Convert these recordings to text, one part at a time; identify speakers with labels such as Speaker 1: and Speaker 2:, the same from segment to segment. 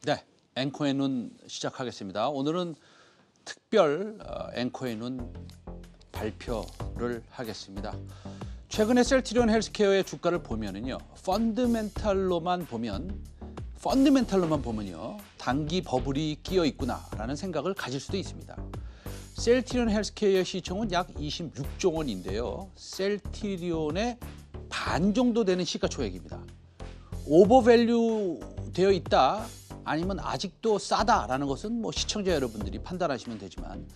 Speaker 1: 네, 앵커의 눈 시작하겠습니다. 오늘은 특별 앵커의 눈 발표를 하겠습니다. 최근에 셀트리온 헬스케어의 주가를 보면은요, 펀드멘탈로만 보면요, 단기 버블이 끼어 있구나라는 생각을 가질 수도 있습니다. 셀트리온 헬스케어의 시총은 약 26조 원인데요, 셀트리온의 반 정도 되는 시가총액입니다. 오버밸류 되어 있다, 아니면 아직도 싸다라는 것은 시청자 여러분들이 판단하시면 되지만,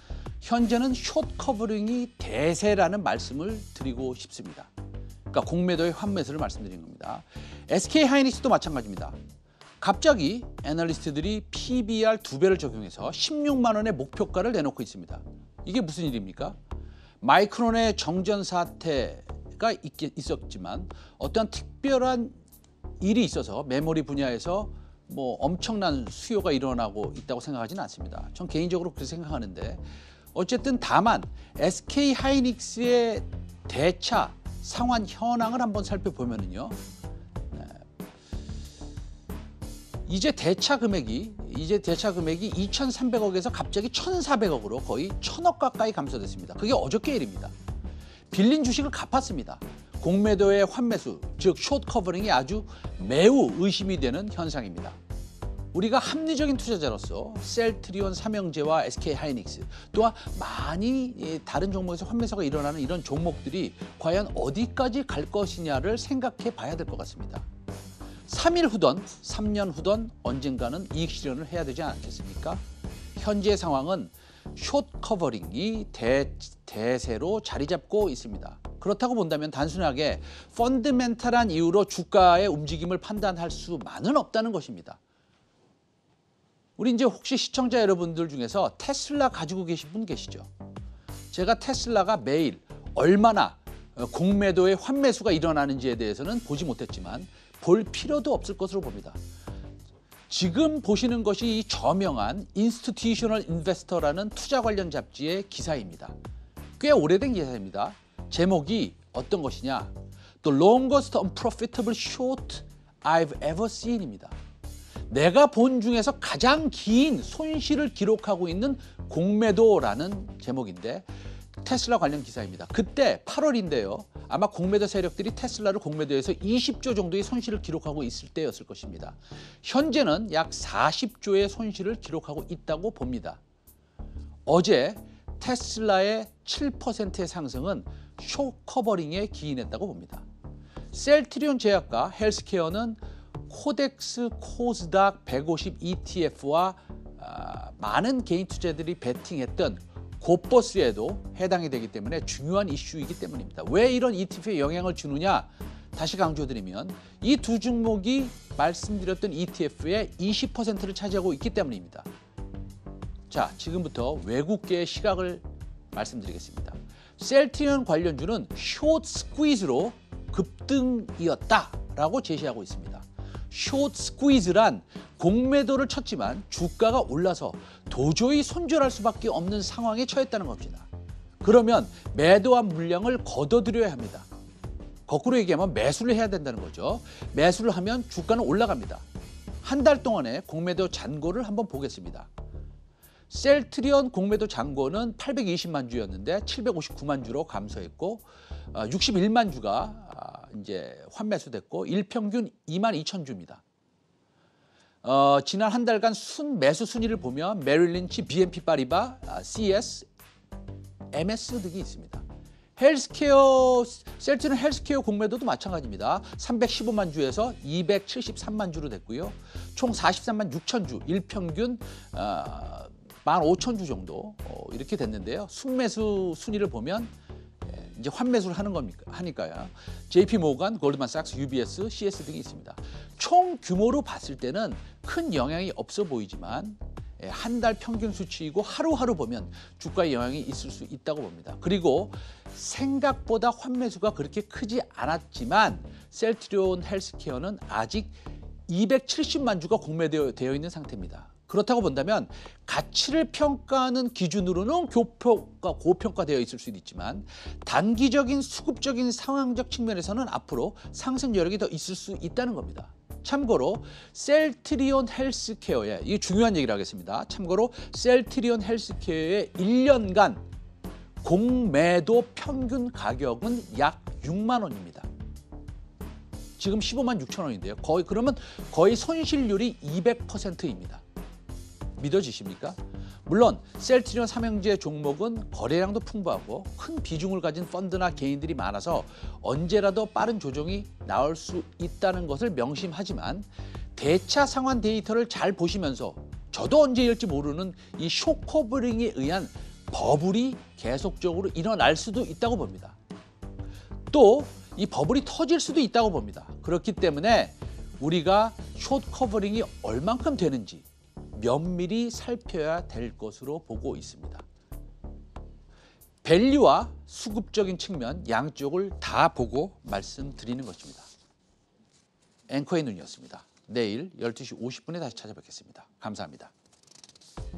Speaker 1: 현재는 숏 커버링이 대세라는 말씀을 드리고 싶습니다. 그러니까 공매도의 환매수를 말씀드리는 겁니다. SK 하이닉스도 마찬가지입니다. 갑자기 애널리스트들이 PBR 2배를 적용해서 16만 원의 목표가를 내놓고 있습니다. 이게 무슨 일입니까? 마이크론의 정전 사태가 있었지만 어떠한 특별한 일이 있어서 메모리 분야에서 엄청난 수요가 일어나고 있다고 생각하지는 않습니다. 전 개인적으로 그렇게 생각하는데, 어쨌든 다만 SK 하이닉스의 대차 상환 현황을 한번 살펴보면은요, 이제 대차 금액이 2,300억에서 갑자기 1,400억으로 거의 1,000억 가까이 감소됐습니다. 그게 어저께 일입니다. 빌린 주식을 갚았습니다. 공매도의 환매수, 즉 숏 커버링이 아주 매우 의심이 되는 현상입니다. 우리가 합리적인 투자자로서 셀트리온, 삼형제와 SK 하이닉스, 또한 많이 다른 종목에서 환매수가 일어나는 이런 종목들이 과연 어디까지 갈 것이냐를 생각해 봐야 될 것 같습니다. 3일 후든 3년 후든 언젠가는 이익 실현을 해야 되지 않겠습니까? 현재 상황은 숏 커버링이 대세로 자리 잡고 있습니다. 그렇다고 본다면 단순하게 펀드멘탈한 이유로 주가의 움직임을 판단할 수만은 없다는 것입니다. 우리 이제 혹시 시청자 여러분들 중에서 테슬라 가지고 계신 분 계시죠? 제가 테슬라가 매일 얼마나 공매도의 환매수가 일어나는지에 대해서는 보지 못했지만 볼 필요도 없을 것으로 봅니다. 지금 보시는 것이 이 저명한 인스티튜셔널 인베스터라는 투자 관련 잡지의 기사입니다. 꽤 오래된 기사입니다. 제목이 어떤 것이냐? The longest unprofitable short I've ever seen입니다. 내가 본 중에서 가장 긴 손실을 기록하고 있는 공매도라는 제목인데, 테슬라 관련 기사입니다. 그때 8월인데요. 아마 공매도 세력들이 테슬라를 공매도에서 20조 정도의 손실을 기록하고 있을 때였을 것입니다. 현재는 약 40조의 손실을 기록하고 있다고 봅니다. 어제 테슬라의 7%의 상승은 숏 커버링에 기인했다고 봅니다. 셀트리온 제약과 헬스케어는 코덱스 코스닥 150 ETF와 많은 개인 투자들이 베팅했던 고버스에도 해당이 되기 때문에 중요한 이슈이기 때문입니다. 왜 이런 ETF에 영향을 주느냐? 다시 강조드리면 이 두 종목이 말씀드렸던 ETF의 20%를 차지하고 있기 때문입니다. 자, 지금부터 외국계의 시각을 말씀드리겠습니다. 셀트리온 관련주는 숏 스퀴즈로 급등이었다라고 제시하고 있습니다. 숏 스퀴즈란 공매도를 쳤지만 주가가 올라서 도저히 손절할 수밖에 없는 상황에 처했다는 겁니다. 그러면 매도한 물량을 걷어들여야 합니다. 거꾸로 얘기하면 매수를 해야 된다는 거죠. 매수를 하면 주가는 올라갑니다. 한 달 동안의 공매도 잔고를 한번 보겠습니다. 셀트리온 공매도 잔고는 820만 주였는데 759만 주로 감소했고, 61만 주가 이제 환매수됐고, 일평균 22,000주입니다. 지난 한 달간 매수 순위를 보면 메릴린치, BNP 파리바, CS, MS 등이 있습니다. 셀트리온 헬스케어 공매도도 마찬가지입니다. 315만 주에서 273만 주로 됐고요. 총 43만 6천 주, 일평균 15,000주 정도 이렇게 됐는데요. 순매수 순위를 보면 이제 환매수를 하니까요. JP 모건, 골드만삭스, UBS, CS 등이 있습니다. 총 규모로 봤을 때는 큰 영향이 없어 보이지만 한 달 평균 수치이고 하루하루 보면 주가에 영향이 있을 수 있다고 봅니다. 그리고 생각보다 환매수가 그렇게 크지 않았지만 셀트리온 헬스케어는 아직 270만 주가 공매되어 있는 상태입니다. 그렇다고 본다면 가치를 평가하는 기준으로는 고평가되어 있을 수도 있지만 단기적인 수급적인 상황적 측면에서는 앞으로 상승 여력이 더 있을 수 있다는 겁니다. 참고로 셀트리온 헬스케어의, 이게 중요한 얘기를 하겠습니다. 참고로 셀트리온 헬스케어의 1년간 공매도 평균 가격은 약 6만 원입니다. 지금 15만 6천 원인데요. 그러면 거의 손실률이 200%입니다. 믿어지십니까? 물론 셀트리온 삼형제 종목은 거래량도 풍부하고 큰 비중을 가진 펀드나 개인들이 많아서 언제라도 빠른 조정이 나올 수 있다는 것을 명심하지만 대차 상환 데이터를 잘 보시면서 저도 언제 일지 모르는 이 숏커버링에 의한 버블이 계속적으로 일어날 수도 있다고 봅니다. 또 이 버블이 터질 수도 있다고 봅니다. 그렇기 때문에 우리가 숏커버링이 얼만큼 되는지 면밀히 살펴야 될 것으로 보고 있습니다. 밸류와 수급적인 측면 양쪽을 다 보고 말씀드리는 것입니다. 앵커의 눈이었습니다. 내일 12시 50분에 다시 찾아뵙겠습니다. 감사합니다.